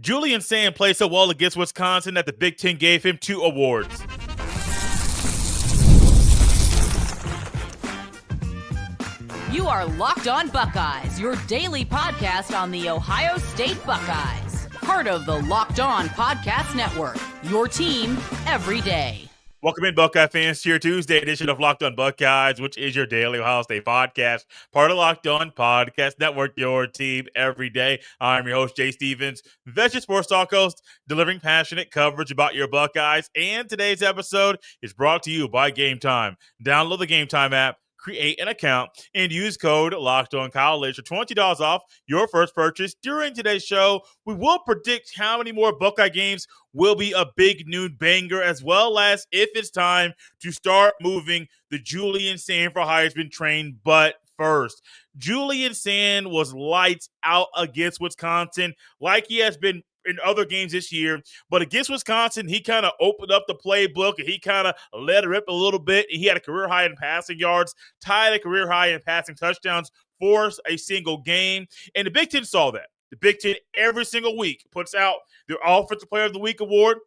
Julian Sayin played so well against Wisconsin that the Big Ten gave him 2 awards. You are Locked On Buckeyes, your daily podcast on the Ohio State Buckeyes. Part of the Locked On Podcast Network, your team every day. Welcome in, Buckeye fans, to your Tuesday edition of Locked On Buckeyes, which is your daily Ohio State podcast, part of Locked On Podcast Network, your team every day. I'm your host, Jay Stevens, veteran sports talk host, delivering passionate coverage about your Buckeyes. And today's episode is brought to you by Game Time. Download the Game Time app, create an account, and use code LOCKEDONCollege for $20 off your first purchase. During today's show, we will predict how many more Buckeye games will be a big noon banger, as well as if it's time to start moving the Julian Sayin for Heisman train. But first, Julian Sayin was lights out against Wisconsin, like he has been in other games this year. But against Wisconsin, he kind of opened up the playbook and he kind of let it rip a little bit. He had a career high in passing yards, tied a career high in passing touchdowns for a single game. And the Big Ten saw that. The Big Ten every single week puts out their Offensive Player of the Week award,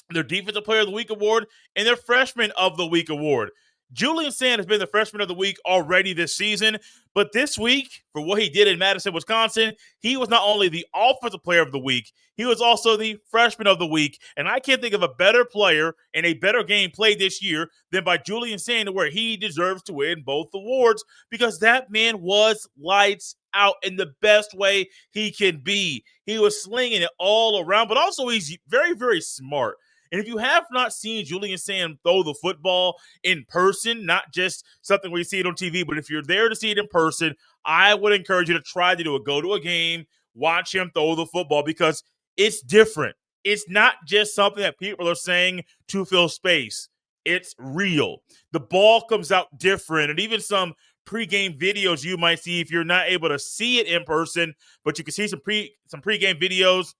their Defensive Player of the Week award, and their Freshman of the Week award. Julian Sayin has been the Freshman of the Week already this season, but this week, for what he did in Madison, Wisconsin, he was not only the Offensive Player of the Week, he was also the Freshman of the Week, and I can't think of a better player and a better game played this year than by Julian Sayin, where he deserves to win both awards, because that man was lights out in the best way he can be. He was slinging it all around, but also he's very, very smart. And if you have not seen Julian Sayin throw the football in person, not just something where you see it on TV, but if you're there to see it in person, I would encourage you to try to do it. Go to a game, watch him throw the football, because it's different. It's not just something that people are saying to fill space. It's real. The ball comes out different, and even some pregame videos you might see if you're not able to see it in person, but you can see some pregame videos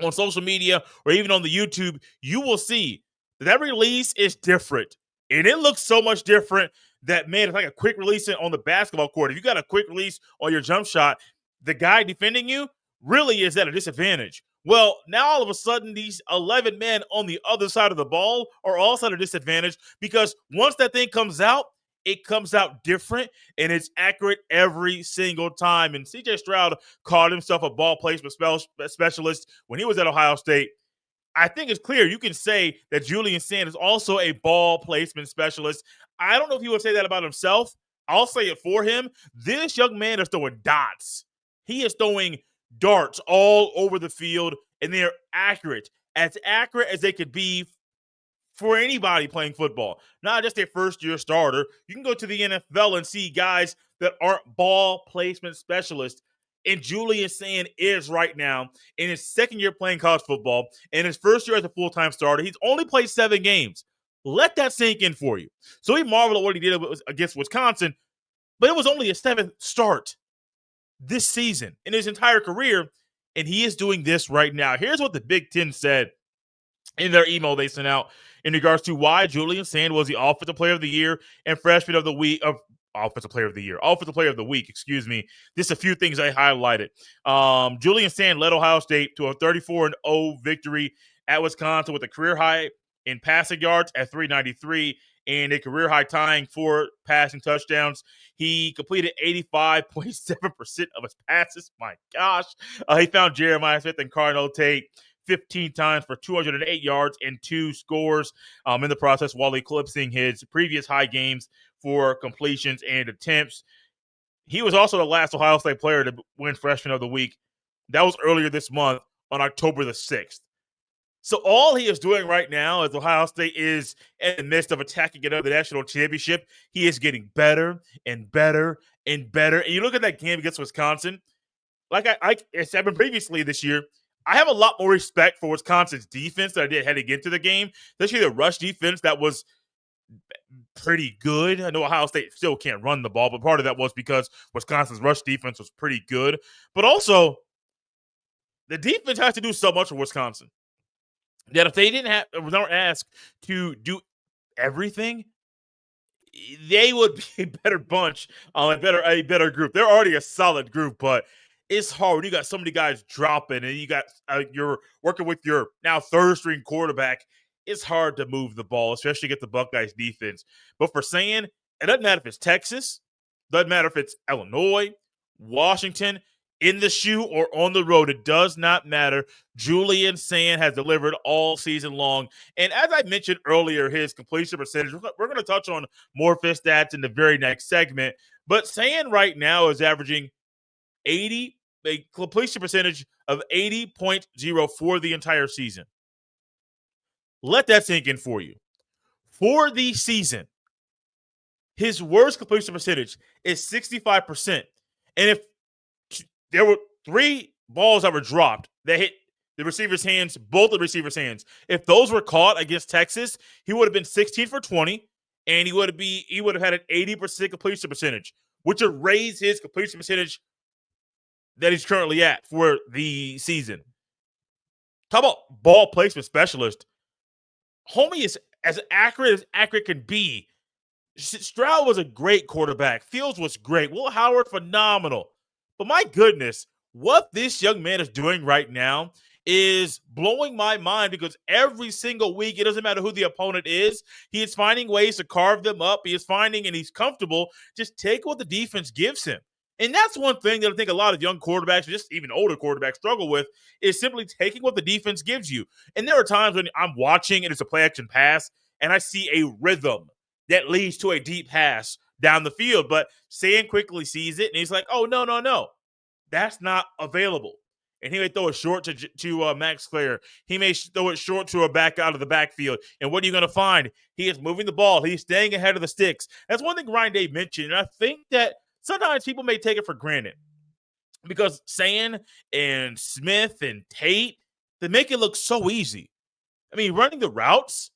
on social media or even on the YouTube. You will see that release is different. And it looks so much different that, man, it's like a quick release on the basketball court. If you got a quick release on your jump shot, the guy defending you really is at a disadvantage. Well, now all of a sudden, these 11 men on the other side of the ball are also at a disadvantage, because once that thing comes out, it comes out different, and it's accurate every single time. And CJ Stroud called himself a ball placement specialist when he was at Ohio State. I think it's clear you can say that Julian Sayin is also a ball placement specialist. I don't know if he would say that about himself. I'll say it for him. This young man is throwing dots. He is throwing darts all over the field, and they're accurate as they could be for anybody playing football, not just a first-year starter. You can go to the NFL and see guys that aren't ball placement specialists, and Julian Sayin is right now in his second year playing college football, and his first year as a full-time starter. He's only played 7 games. Let that sink in for you. So he marveled at what he did against Wisconsin, but it was only his 7th start this season in his entire career, and he is doing this right now. Here's what the Big Ten said in their email they sent out in regards to why Julian Sayin was the Offensive Player of the Year and Freshman of the Week. Offensive Player of the Week, excuse me. Just a few things I highlighted. Julian Sayin led Ohio State to a 34-0 victory at Wisconsin with a career high in passing yards at 393 and a career high tying 4 passing touchdowns. He completed 85.7% of his passes. My gosh. He found Jeremiah Smith and Cardinal Tate 15 times for 208 yards and 2 scores in the process, while eclipsing his previous high games for completions and attempts. He was also the last Ohio State player to win Freshman of the Week. That was earlier this month on October the 6th. So all he is doing right now, as Ohio State is in the midst of attacking another national championship, he is getting better and better and better. And you look at that game against Wisconsin, like I said previously this year, I have a lot more respect for Wisconsin's defense than I did heading into the game, especially the rush defense that was pretty good. I know Ohio State still can't run the ball, but part of that was because Wisconsin's rush defense was pretty good. But also, the defense has to do so much for Wisconsin that if they weren't asked to do everything, they would be a better bunch, a better group. They're already a solid group, but it's hard. You got so many guys dropping, and you're working with your now third string quarterback. It's hard to move the ball, especially get the Buckeyes defense. But for Sayin, it doesn't matter if it's Texas, doesn't matter if it's Illinois, Washington, in the shoe or on the road. It does not matter. Julian Sayin has delivered all season long. And as I mentioned earlier, his completion percentage, we're going to touch on more of his stats in the very next segment. But Sayin right now is averaging a completion percentage of 80.0 for the entire season. Let that sink in for you. For the season, his worst completion percentage is 65%. And if there were 3 balls that were dropped that hit the receiver's hands, both the receiver's hands, if those were caught against Texas, he would have been 16 for 20, and he would have had an 80% completion percentage, which would raise his completion percentage that he's currently at for the season. Talk about ball placement specialist. Homie is as accurate can be. Stroud was a great quarterback. Fields was great. Will Howard, phenomenal. But my goodness, what this young man is doing right now is blowing my mind, because every single week, it doesn't matter who the opponent is, he is finding ways to carve them up. He is finding, and he's comfortable, just take what the defense gives him. And that's one thing that I think a lot of young quarterbacks, or just even older quarterbacks, struggle with, is simply taking what the defense gives you. And there are times when I'm watching and it's a play action pass, and I see a rhythm that leads to a deep pass down the field. But Sayin quickly sees it, and he's like, oh, no. That's not available. And he may throw it short to Max Clare. He may throw it short to a back out of the backfield. And what are you going to find? He is moving the ball. He's staying ahead of the sticks. That's one thing Ryan Day mentioned, and I think that sometimes people may take it for granted, because Sayin and Smith and Tate, they make it look so easy. I mean, running the routes,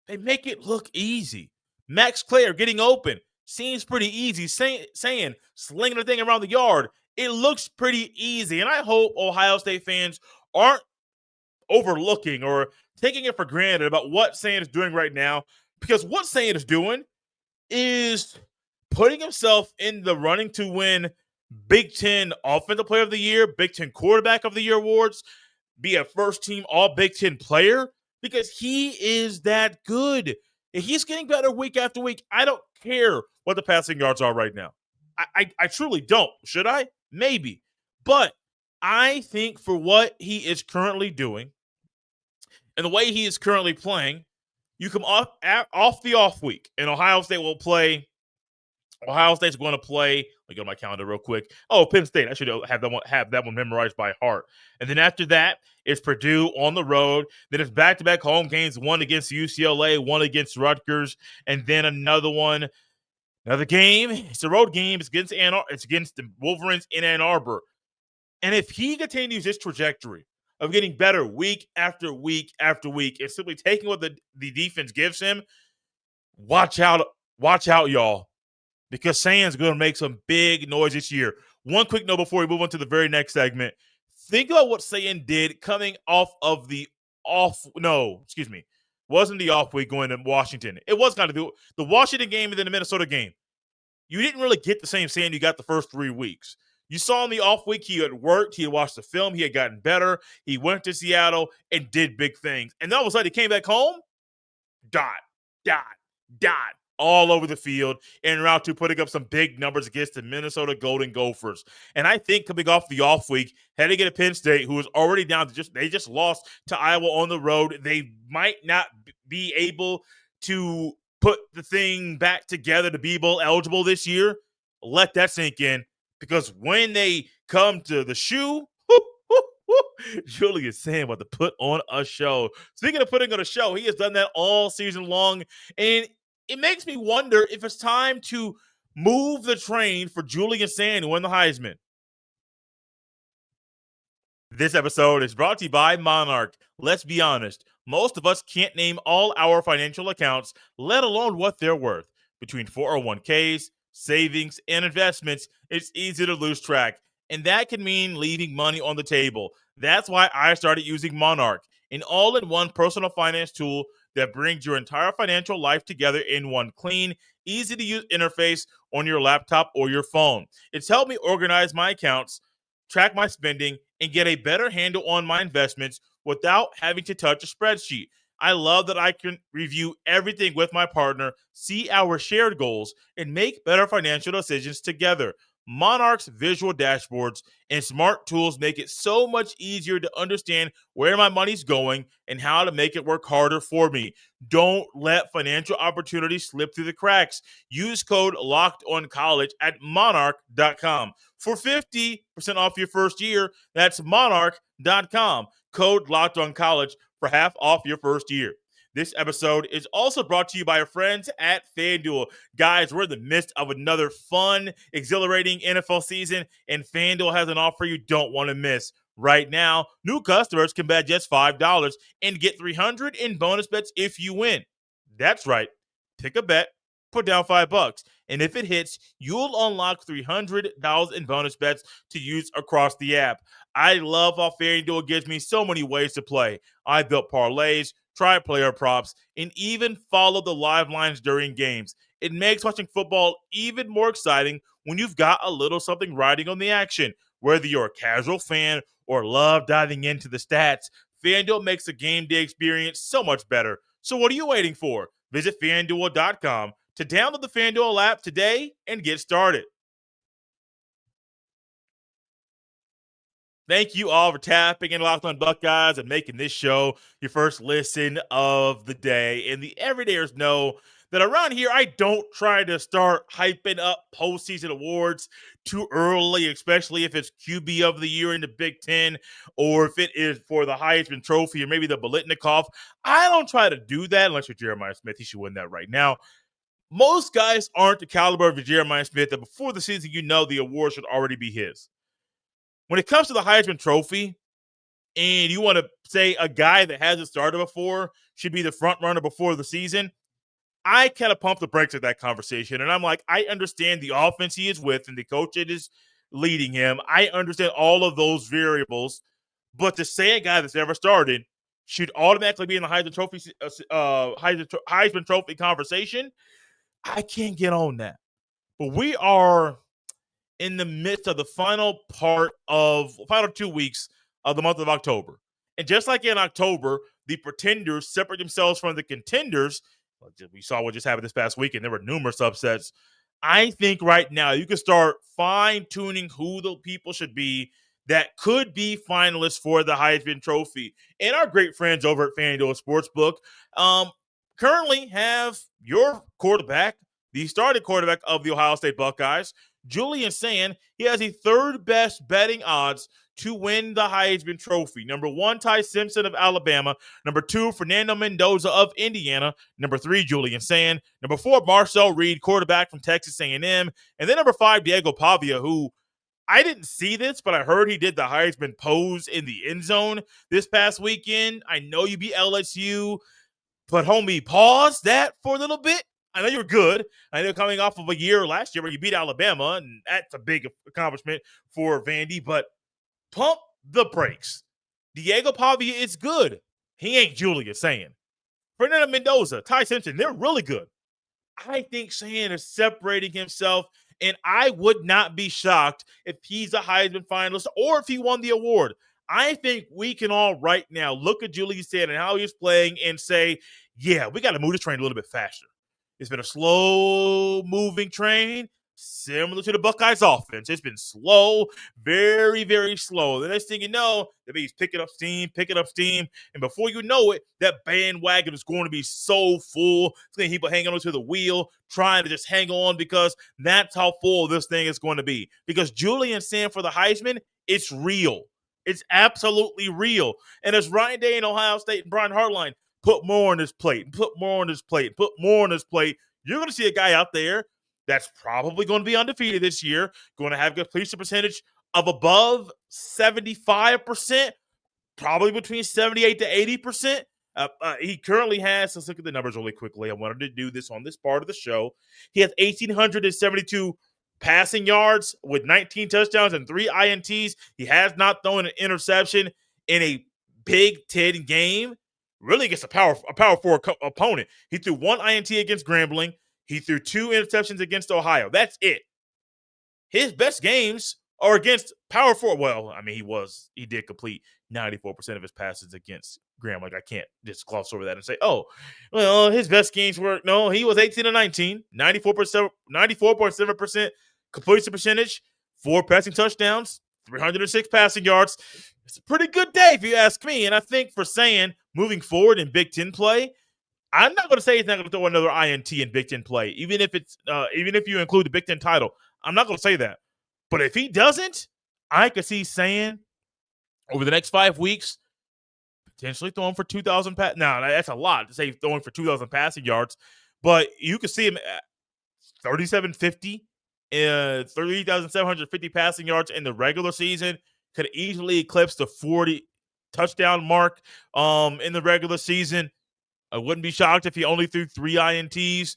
they make it look easy. Max Clare getting open seems pretty easy. Sayin slinging the thing around the yard, it looks pretty easy. And I hope Ohio State fans aren't overlooking or taking it for granted about what Sayin is doing right now, because what Sayin is doing is putting himself in the running to win Big Ten Offensive Player of the Year, Big Ten Quarterback of the Year awards, be a first-team All-Big Ten player, because he is that good. And he's getting better week after week. I don't care what the passing yards are right now. I truly don't. Should I? Maybe. But I think for what he is currently doing and the way he is currently playing, you come off the off week, and Ohio State's going to play. Let me go to my calendar real quick. Oh, Penn State. I should have that one memorized by heart. And then after that, it's Purdue on the road. Then it's back-to-back home games, one against UCLA, one against Rutgers, and then another game. It's a road game. It's against the Wolverines in Ann Arbor. And if he continues this trajectory of getting better week after week after week and simply taking what the defense gives him, watch out, y'all. Because Sayin's going to make some big noise this year. One quick note before we move on to the very next segment. Think about what Sayin did coming off of wasn't the off week going to Washington. It was kind of the Washington game and then the Minnesota game. You didn't really get the same Sayin you got the first 3 weeks. You saw in the off week, he had worked, he had watched the film, he had gotten better. He went to Seattle and did big things. And then all of a sudden he came back home, dot, all over the field, en route to putting up some big numbers against the Minnesota Golden Gophers. And I think coming off the off week, heading into Penn State, who is already down to they just lost to Iowa on the road. They might not be able to put the thing back together to be bowl eligible this year. Let that sink in, because when they come to the shoe, Julian Sayin about to put on a show. Speaking of putting on a show, he has done that all season long, and it makes me wonder if it's time to move the train for Julian Sayin to win the Heisman. This episode is brought to you by Monarch. Let's be honest, most of us can't name all our financial accounts, let alone what they're worth. Between 401ks, savings, and investments, it's easy to lose track. And that can mean leaving money on the table. That's why I started using Monarch, an all-in-one personal finance tool that brings your entire financial life together in one clean, easy-to-use interface on your laptop or your phone. It's helped me organize my accounts, track my spending, and get a better handle on my investments without having to touch a spreadsheet. I love that I can review everything with my partner, see our shared goals, and make better financial decisions together. Monarch's visual dashboards and smart tools make it so much easier to understand where my money's going and how to make it work harder for me. Don't let financial opportunities slip through the cracks. Use code LOCKEDONCollege at monarch.com for 50% off your first year. That's monarch.com. Code LOCKEDONCollege for half off your first year. This episode is also brought to you by our friends at FanDuel. Guys, we're in the midst of another fun, exhilarating NFL season, and FanDuel has an offer you don't want to miss. Right now, new customers can bet just $5 and get $300 in bonus bets if you win. That's right. Pick a bet, put down $5, and if it hits, you'll unlock $300 in bonus bets to use across the app. I love how FanDuel gives me so many ways to play. I built parlays, tried player props, and even followed the live lines during games. It makes watching football even more exciting when you've got a little something riding on the action. Whether you're a casual fan or love diving into the stats, FanDuel makes the game day experience so much better. So what are you waiting for? Visit FanDuel.com to download the FanDuel app today and get started. Thank you all for tapping in Locked On Buckeyes and making this show your first listen of the day. And the everydayers know that around here, I don't try to start hyping up postseason awards too early, especially if it's QB of the year in the Big Ten or if it is for the Heisman Trophy or maybe the Biletnikoff. I don't try to do that unless you're Jeremiah Smith. He should win that right now. Most guys aren't the caliber of Jeremiah Smith that before the season, you know the award should already be his. When it comes to the Heisman Trophy, and you want to say a guy that hasn't started before should be the front runner before the season, I kind of pump the brakes at that conversation. And I'm like, I understand the offense he is with and the coach that is leading him. I understand all of those variables. But to say a guy that's never started should automatically be in the Heisman Trophy conversation, I can't get on that. But we are in the midst of the final 2 weeks of the month of October. And just like in October, the pretenders separate themselves from the contenders. We saw what just happened this past weekend. There were numerous upsets. I think right now you can start fine-tuning who the people should be that could be finalists for the Heisman Trophy. And our great friends over at FanDuel Sportsbook currently have your quarterback, the starting quarterback of the Ohio State Buckeyes, Julian Sayin. He has the third best betting odds to win the Heisman Trophy. Number 1, Ty Simpson of Alabama. Number 2, Fernando Mendoza of Indiana. Number 3, Julian Sayin. Number 4, Marcel Reed, quarterback from Texas A&M. And then number 5, Diego Pavia, who I didn't see this, but I heard he did the Heisman pose in the end zone this past weekend. I know you beat LSU, but homie, pause that for a little bit. I know you're good. I know coming off of a year last year where you beat Alabama, and that's a big accomplishment for Vandy, but pump the brakes. Diego Pavia is good. He ain't Julian Sayin. Fernando Mendoza, Ty Simpson, they're really good. I think Sayin is separating himself, and I would not be shocked if he's a Heisman finalist or if he won the award. I think we can all right now look at Julian Sayin and how he's playing and say, yeah, we got to move this train a little bit faster. It's been a slow-moving train, similar to the Buckeyes offense. It's been slow, very, very slow. The next thing you know, the baby's picking up steam, and before you know it, that bandwagon is going to be so full. It's going to be people hanging onto the wheel, trying to just hang on because that's how full this thing is going to be. Because Julian Sayin for the Heisman, it's real. It's absolutely real. And as Ryan Day in Ohio State and Brian Hartline, put more on his plate, you're going to see a guy out there that's probably going to be undefeated this year, going to have a completion percentage of above 75%, probably between 78 to 80%. He currently has, let's look at the numbers really quickly. I wanted to do this on this part of the show. He has 1,872 passing yards with 19 touchdowns and 3 INTs. He has not thrown an interception in a Big Ten game. Really against a Power 4 opponent. He threw 1 INT against Grambling. He threw 2 interceptions against Ohio. That's it. His best games or against power forward. Well, I mean, he did complete 94% of his passes against Graham. Like, I can't just gloss over that and say, oh, well, his best games were, no, he was 18 and 19, 94.7% completion percentage, 4 passing touchdowns, 306 passing yards. It's a pretty good day if you ask me. And I think for Sayin moving forward in Big Ten play, I'm not going to say he's not going to throw another INT in Big Ten play, even if you include the Big Ten title. I'm not going to say that. But if he doesn't, I could see Sayin over the next 5 weeks potentially throwing for 2,000 pass. Now, that's a lot to say throwing for 2,000 passing yards, but you could see him at 3,750, 3,750 passing yards in the regular season. Could easily eclipse the 40 touchdown mark in the regular season. I wouldn't be shocked if he only threw 3 INTs.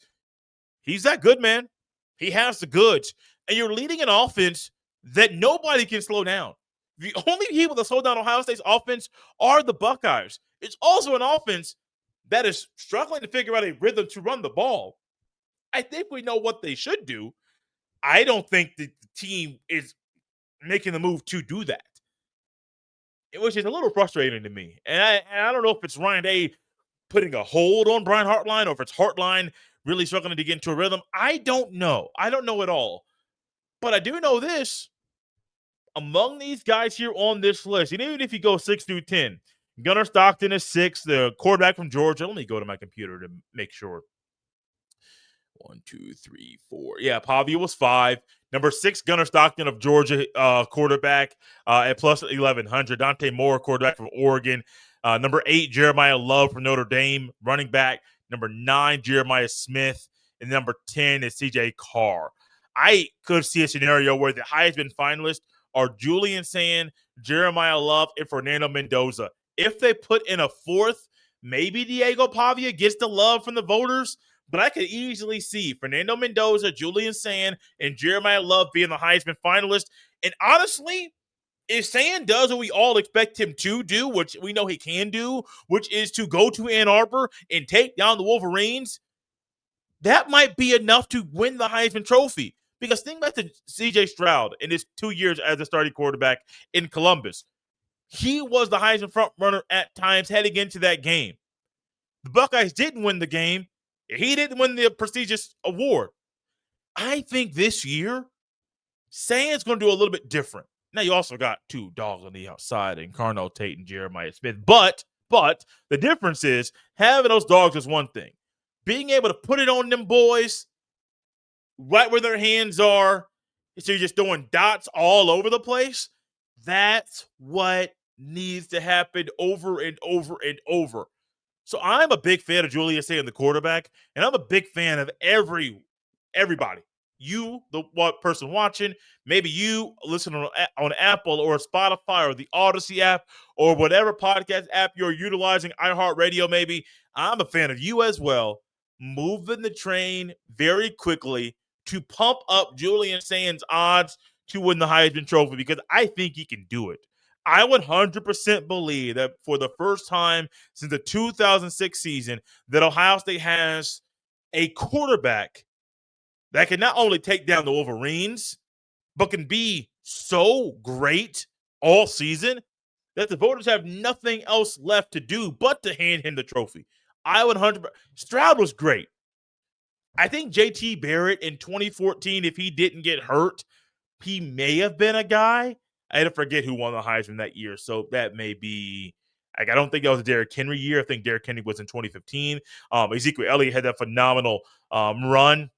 He's that good, man. He has the goods. And you're leading an offense that nobody can slow down. The only people that slow down Ohio State's offense are the Buckeyes. It's also an offense that is struggling to figure out a rhythm to run the ball. I think we know what they should do. I don't think that the team is making the move to do that, which is a little frustrating to me. And I don't know if it's Ryan Day putting a hold on Brian Hartline or if it's Hartline really struggling to get into a rhythm. I don't know. I don't know at all. But I do know this. Among these guys here on this list, and even if you go 6 through 10, Gunnar Stockton is 6, the quarterback from Georgia. Let me go to my computer to make sure. 1, 2, 3, 4. Yeah, Pavia was 5. Number 6, Gunnar Stockton of Georgia, quarterback at plus 1,100. Dante Moore, quarterback from Oregon. Number 8, Jeremiah Love from Notre Dame, running back. Number 9, Jeremiah Smith. And number 10 is CJ Carr. I could see a scenario where the Heisman finalists are Julian Sayin, Jeremiah Love, and Fernando Mendoza. If they put in a 4th, maybe Diego Pavia gets the love from the voters, but I could easily see Fernando Mendoza, Julian Sayin, and Jeremiah Love being the Heisman finalist. And honestly, if Sayin does what we all expect him to do, which we know he can do, which is to go to Ann Arbor and take down the Wolverines, that might be enough to win the Heisman Trophy. Because think back to CJ Stroud in his 2 years as a starting quarterback in Columbus. He was the Heisman front runner at times heading into that game. The Buckeyes didn't win the game. He didn't win the prestigious award. I think this year, Sayin's going to do a little bit different. Now, you also got 2 dogs on the outside in Carnell Tate and Jeremiah Smith. But the difference is having those dogs is one thing. Being able to put it on them boys right where their hands are, so you're just throwing dots all over the place, that's what needs to happen over and over and over. So I'm a big fan of Julius Sayin, the quarterback, and I'm a big fan of everybody. You, the person watching, maybe you listen on Apple or Spotify or the Odyssey app or whatever podcast app you're utilizing, iHeartRadio maybe. I'm a fan of you as well, moving the train very quickly to pump up Julian Sayin's odds to win the Heisman Trophy because I think he can do it. I 100% believe that for the first time since the 2006 season that Ohio State has a quarterback that can not only take down the Wolverines, but can be so great all season that the voters have nothing else left to do but to hand him the trophy. I 100%. Stroud was great. I think JT Barrett in 2014, if he didn't get hurt, he may have been a guy. I had to forget who won the Heisman that year, so that may be. I don't think that was a Derrick Henry year. I think Derrick Henry was in 2015. Ezekiel Elliott had that phenomenal run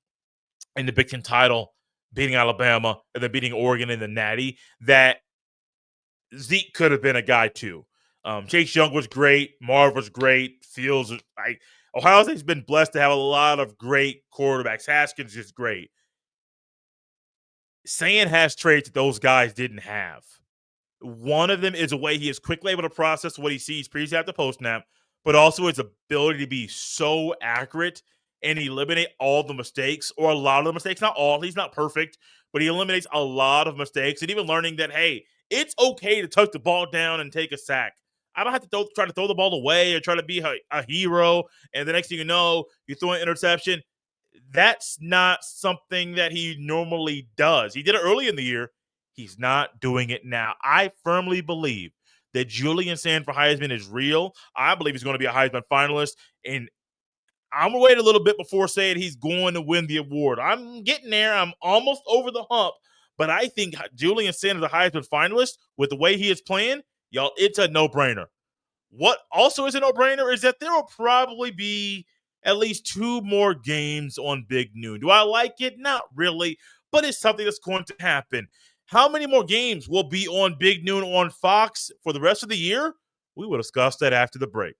in the Big Ten title, beating Alabama and then beating Oregon in the Natty. That Zeke could have been a guy too. Chase Young was great. Marv was great. Fields, Ohio State's been blessed to have a lot of great quarterbacks. Haskins is great. Sayin has traits that those guys didn't have. One of them is a way he is quickly able to process what he sees pre-snap to post-snap, but also his ability to be so accurate and eliminate all the mistakes or a lot of the mistakes. Not all. He's not perfect, but he eliminates a lot of mistakes. And even learning that, hey, it's okay to tuck the ball down and take a sack. I don't have to try to throw the ball away or try to be a hero. And the next thing you know, you throw an interception. That's not something that he normally does. He did it early in the year. He's not doing it now. I firmly believe that Julian Sayin for Heisman is real. I believe he's going to be a Heisman finalist, and I'm going to wait a little bit before saying he's going to win the award. I'm getting there. I'm almost over the hump, but I think Julian Sayin is a Heisman finalist with the way he is playing. Y'all, it's a no-brainer. What also is a no-brainer is that there will probably be at least 2 more games on Big Noon. Do I like it? Not really, but it's something that's going to happen. How many more games will be on Big Noon on Fox for the rest of the year? We will discuss that after the break.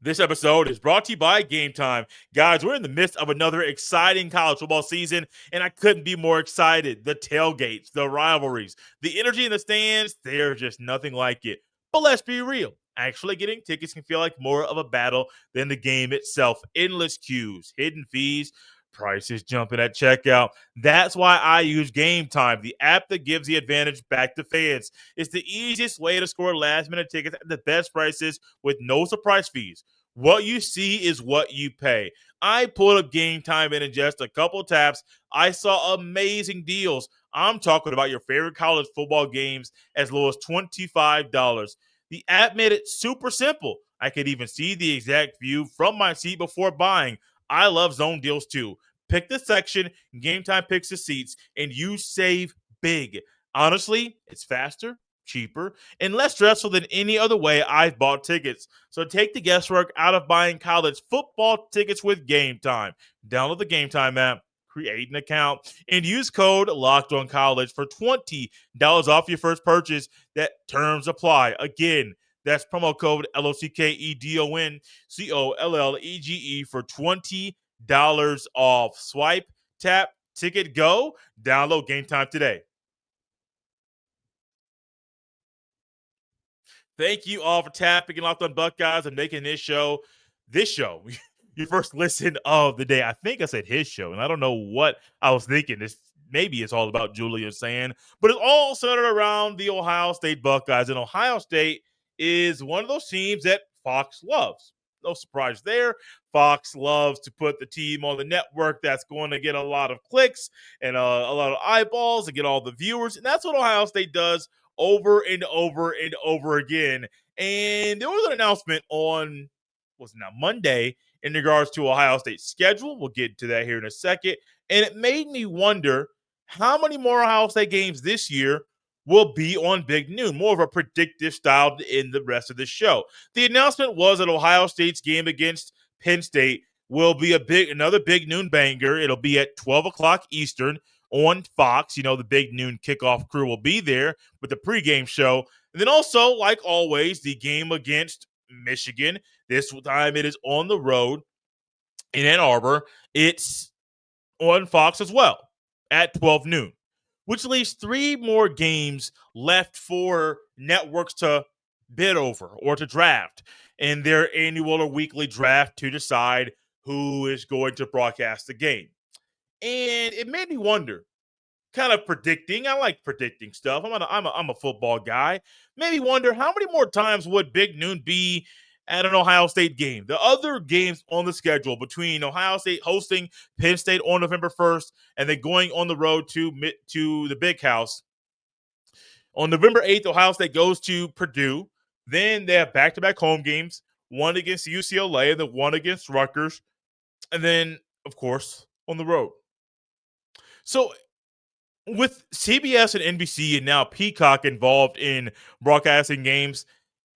This episode is brought to you by Game Time. Guys, we're in the midst of another exciting college football season, and I couldn't be more excited. The tailgates, the rivalries, the energy in the stands, they're just nothing like it. But let's be real. Actually getting tickets can feel like more of a battle than the game itself. Endless queues, hidden fees, prices jumping at checkout. That's why I use Game Time, the app that gives the advantage back to fans. It's the easiest way to score last-minute tickets at the best prices with no surprise fees. What you see is what you pay. I pulled up Game Time, and in just a couple taps, I saw amazing deals. I'm talking about your favorite college football games as low as $25. The app made it super simple. I could even see the exact view from my seat before buying. I love zone deals too. Pick the section, Game Time picks the seats, and you save big. Honestly, it's faster, cheaper, and less stressful than any other way I've bought tickets. So take the guesswork out of buying college football tickets with Game Time. Download the Game Time app, create an account, and use code LOCKEDONCollege for $20 off your first purchase. That terms apply. Again, that's promo code LOCKEDONCOLLEGE for $20 off. Swipe, tap, ticket, go. Download Game Time today. Thank you all for tapping and Locked on Buckeyes and making this show, your first listen of the day. I think I said his show, and I don't know what I was thinking. Maybe it's all about Julian Sayin, but it's all centered around the Ohio State Buckeyes. And Ohio State is one of those teams that Fox loves. No surprise there. Fox loves to put the team on the network that's going to get a lot of clicks and a lot of eyeballs and get all the viewers. And that's what Ohio State does over and over and over again. And there was an announcement on, was it now Monday, in regards to Ohio State's schedule. We'll get to that here in a second. And it made me wonder how many more Ohio State games this year will be on Big Noon, more of a predictive style in the rest of the show. The announcement was that Ohio State's game against Penn State will be another Big Noon banger. It'll be at 12 o'clock Eastern on Fox. You know, the Big Noon kickoff crew will be there with the pregame show. And then also, like always, the game against Michigan. This time it is on the road in Ann Arbor. It's on Fox as well at 12 noon, which leaves 3 more games left for networks to bid over or to draft in their annual or weekly draft to decide who is going to broadcast the game. And it made me wonder, kind of predicting. I like predicting stuff. I'm a football guy. Maybe wonder how many more times would Big Noon be at an Ohio State game? The other games on the schedule between Ohio State hosting Penn State on November 1st and then going on the road to the Big House. On November 8th, Ohio State goes to Purdue. Then they have back-to-back home games, one against UCLA and then one against Rutgers. And then, of course, on the road. So with CBS and NBC and now Peacock involved in broadcasting games,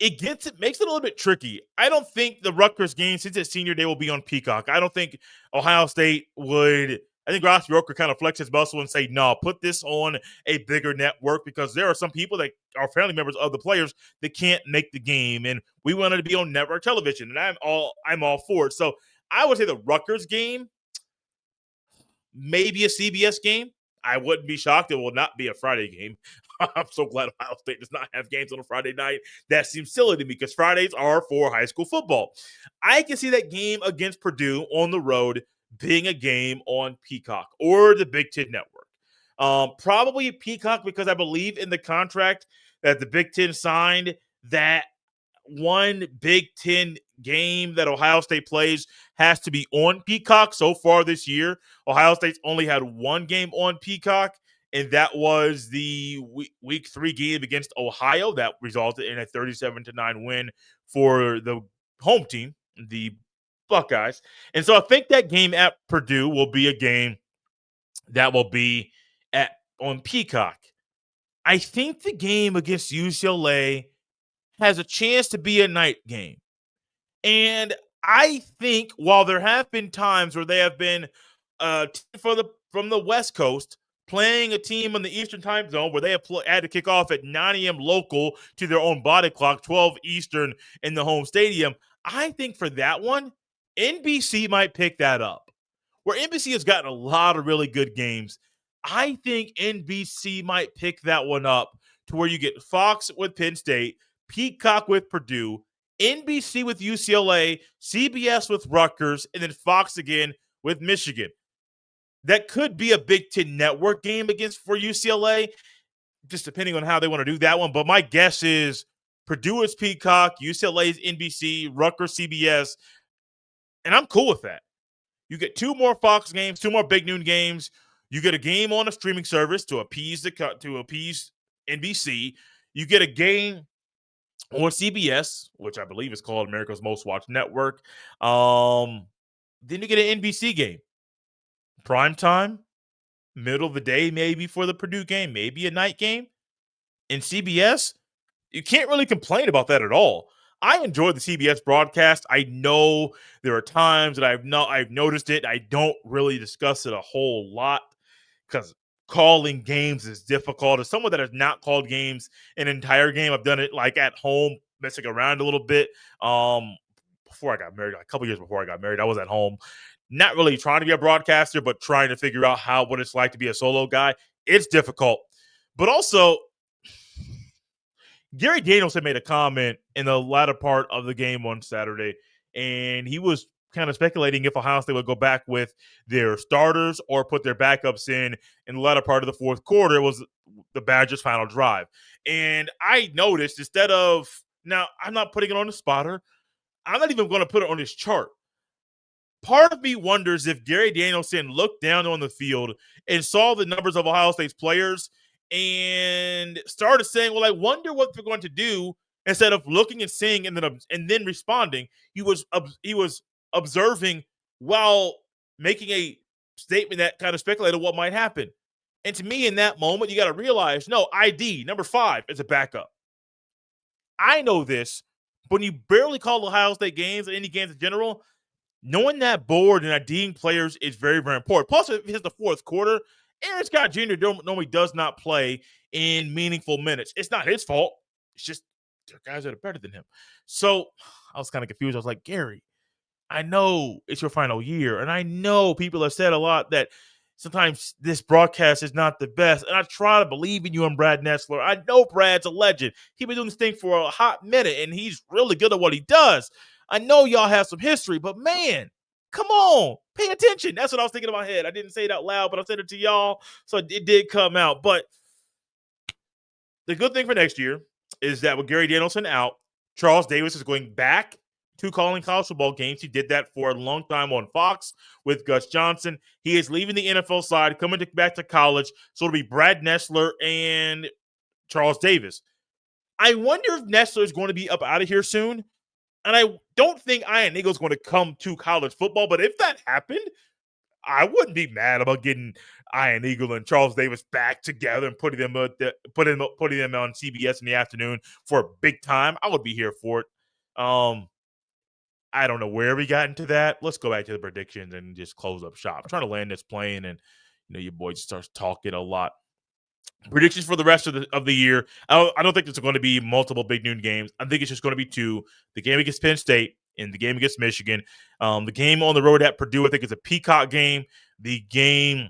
it makes it a little bit tricky. I don't think the Rutgers game, since it's senior day, will be on Peacock. I don't think Ohio State would. I think Ross Yorker kind of flex his muscle and say, no, put this on a bigger network, because there are some people that are family members of the players that can't make the game, and we wanted to be on network television, and I'm all for it. So I would say the Rutgers game, maybe a CBS game. I wouldn't be shocked. It will not be a Friday game. I'm so glad Ohio State does not have games on a Friday night. That seems silly to me because Fridays are for high school football. I can see that game against Purdue on the road being a game on Peacock or the Big Ten Network. Probably Peacock, because I believe in the contract that the Big Ten signed that one Big Ten game that Ohio State plays has to be on Peacock. So far this year, Ohio State's only had one game on Peacock, and that was the week 3 game against Ohio that resulted in a 37-9 win for the home team, the Buckeyes. And so I think that game at Purdue will be a game that will be on Peacock. I think the game against UCLA has a chance to be a night game. And I think while there have been times where they have been from the West Coast playing a team in the Eastern time zone where they have had to kick off at 9 a.m. local to their own body clock, 12 Eastern in the home stadium, I think for that one, NBC might pick that up. Where NBC has gotten a lot of really good games, I think NBC might pick that one up to where you get Fox with Penn State, Peacock with Purdue, NBC with UCLA, CBS with Rutgers, and then Fox again with Michigan. That could be a Big Ten Network game for UCLA, just depending on how they want to do that one. But my guess is Purdue is Peacock, UCLA is NBC, Rutgers CBS, and I'm cool with that. You get 2 more Fox games, 2 more big noon games. You get a game on a streaming service to appease NBC. You get a game on CBS, which I believe is called America's Most Watched Network. Then you get an NBC game. Prime time, middle of the day maybe for the Purdue game, maybe a night game. In CBS, you can't really complain about that at all. I enjoy the CBS broadcast. I know there are times that I've noticed it. I don't really discuss it a whole lot because calling games is difficult. As someone that has not called games an entire game, I've done it like at home, messing around a little bit. Before I got married, like a couple years before I got married, I was at home, not really trying to be a broadcaster, but trying to figure out what it's like to be a solo guy. It's difficult, but also Gary Danielson made a comment in the latter part of the game on Saturday, and he was kind of speculating if Ohio State would go back with their starters or put their backups in the latter part of the fourth quarter. It was the Badgers' final drive. And I noticed now I'm not putting it on the spotter. I'm not even going to put it on this chart. Part of me wonders if Gary Danielson looked down on the field and saw the numbers of Ohio State's players and started saying, well, I wonder what they're going to do, instead of looking and seeing and then responding. He was observing while making a statement that kind of speculated what might happen. And to me, in that moment, you got to realize, no, ID, number 5, is a backup. I know this, but when you barely call Ohio State games or any games in general, knowing that board and IDing players is very, very important. Plus, if it's the fourth quarter, Aaron Scott Jr. normally does not play in meaningful minutes. It's not his fault. It's just there are guys that are better than him. So I was kind of confused. I was like, Gary, I know it's your final year, and I know people have said a lot that sometimes this broadcast is not the best, and I try to believe in you and Brad Nessler. I know Brad's a legend. He's been doing this thing for a hot minute, and he's really good at what he does. I know y'all have some history, but man, come on, pay attention. That's what I was thinking in my head. I didn't say it out loud, but I said it to y'all, so it did come out. But the good thing for next year is that with Gary Danielson out, Charles Davis is going back to calling college football games. He did that for a long time on Fox with Gus Johnson. He is leaving the NFL side, coming back to college. So it'll be Brad Nessler and Charles Davis. I wonder if Nessler is going to be up out of here soon. And I don't think Ian Eagle is going to come to college football. But if that happened, I wouldn't be mad about getting Ian Eagle and Charles Davis back together and putting them on CBS in the afternoon for a big time. I would be here for it. I don't know where we got into that. Let's go back to the predictions and just close up shop. I'm trying to land this plane, and your boy just starts talking a lot. Predictions for the rest of the year. I don't think there's going to be multiple big noon games. I think it's just going to be 2. The game against Penn State and the game against Michigan. The game on the road at Purdue, I think, is a Peacock game. The game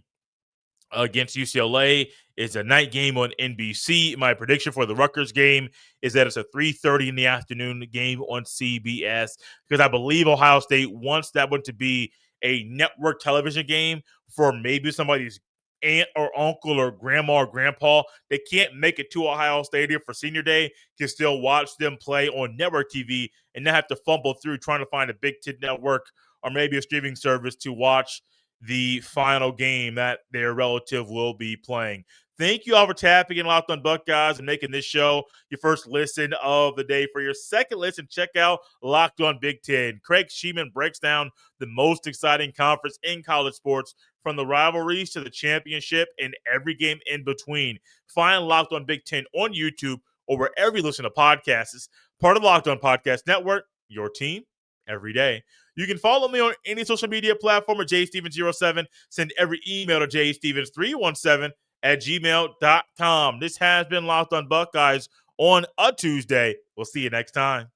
against UCLA is a night game on NBC. My prediction for the Rutgers game is that it's a 3:30 in the afternoon game on CBS, because I believe Ohio State wants that one to be a network television game for maybe somebody's aunt or uncle or grandma or grandpa that can't make it to Ohio Stadium for senior day can still watch them play on network TV and not have to fumble through trying to find a Big Ten network or maybe a streaming service to watch the final game that their relative will be playing. Thank you all for tapping in Locked on Buckeyes and making this show your first listen of the day. For your second listen, check out Locked on Big Ten. Craig Sheeman breaks down the most exciting conference in college sports, from the rivalries to the championship and every game in between. Find Locked on Big Ten on YouTube or wherever you listen to podcasts. Part of the Locked on Podcast Network, your team every day. You can follow me on any social media platform at jstevens07. Send every email to jstevens317@gmail.com. This has been Locked on Buckeyes on a Tuesday. We'll see you next time.